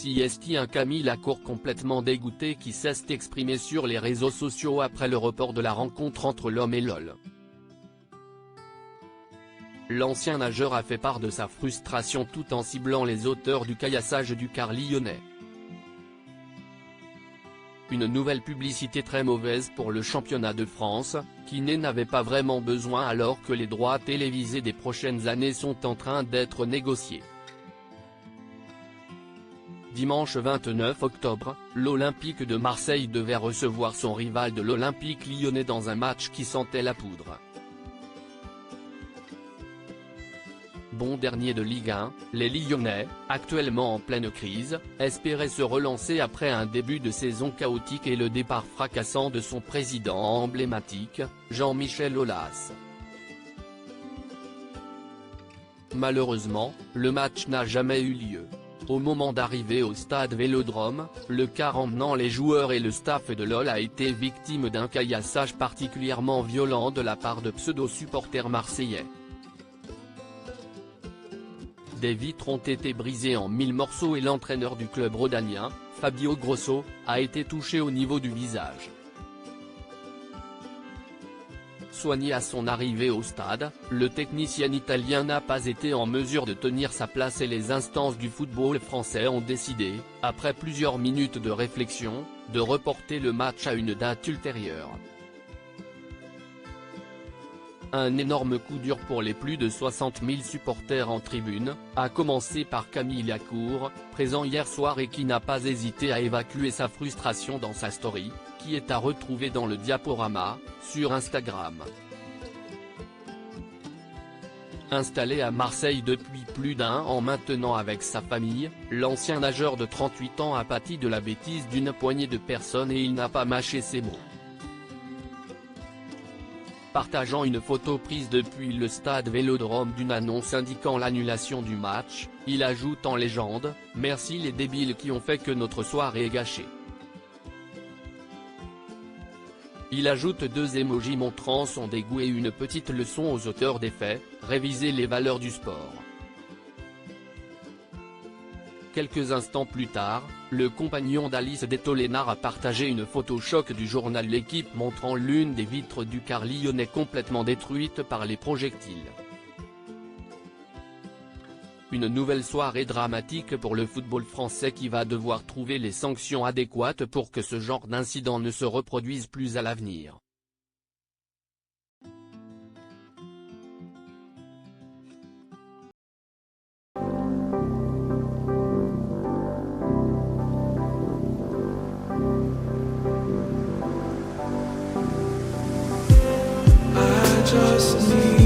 CST un Camille Lacour complètement dégoûté qui s'est exprimé sur les réseaux sociaux après le report de la rencontre entre l'homme et LOL. L'ancien nageur a fait part de sa frustration tout en ciblant les auteurs du caillassage du car lyonnais. Une nouvelle publicité très mauvaise pour le championnat de France, qui n'avait pas vraiment besoin alors que les droits télévisés des prochaines années sont en train d'être négociés. Dimanche 29 octobre, l'Olympique de Marseille devait recevoir son rival de l'Olympique lyonnais dans un match qui sentait la poudre. Bon dernier de Ligue 1, les Lyonnais, actuellement en pleine crise, espéraient se relancer après un début de saison chaotique et le départ fracassant de son président emblématique, Jean-Michel Aulas. Malheureusement, le match n'a jamais eu lieu. Au moment d'arriver au stade Vélodrome, le car emmenant les joueurs et le staff de LOL a été victime d'un caillassage particulièrement violent de la part de pseudo-supporters marseillais. Des vitres ont été brisées en 1000 morceaux et l'entraîneur du club rhodanien, Fabio Grosso, a été touché au niveau du visage. Soigné à son arrivée au stade, le technicien italien n'a pas été en mesure de tenir sa place et les instances du football français ont décidé, après plusieurs minutes de réflexion, de reporter le match à une date ultérieure. Un énorme coup dur pour les plus de 60 000 supporters en tribune, à commencer par Camille Lacour, présent hier soir et qui n'a pas hésité à évacuer sa frustration dans sa story, qui est à retrouver dans le diaporama, sur Instagram. Installé à Marseille depuis plus d'1 an maintenant avec sa famille, l'ancien nageur de 38 ans a pâti de la bêtise d'une poignée de personnes et il n'a pas mâché ses mots. Partageant une photo prise depuis le stade Vélodrome d'une annonce indiquant l'annulation du match, il ajoute en légende « Merci les débiles qui ont fait que notre soirée est gâchée ». Il ajoute 2 émojis montrant son dégoût et une petite leçon aux auteurs des faits, réviser les valeurs du sport. Quelques instants plus tard, le compagnon d'Alice Detolénard a partagé une photo choc du journal L'Équipe montrant l'une des vitres du car lyonnais complètement détruite par les projectiles. Une nouvelle soirée dramatique pour le football français qui va devoir trouver les sanctions adéquates pour que ce genre d'incident ne se reproduise plus à l'avenir. Just need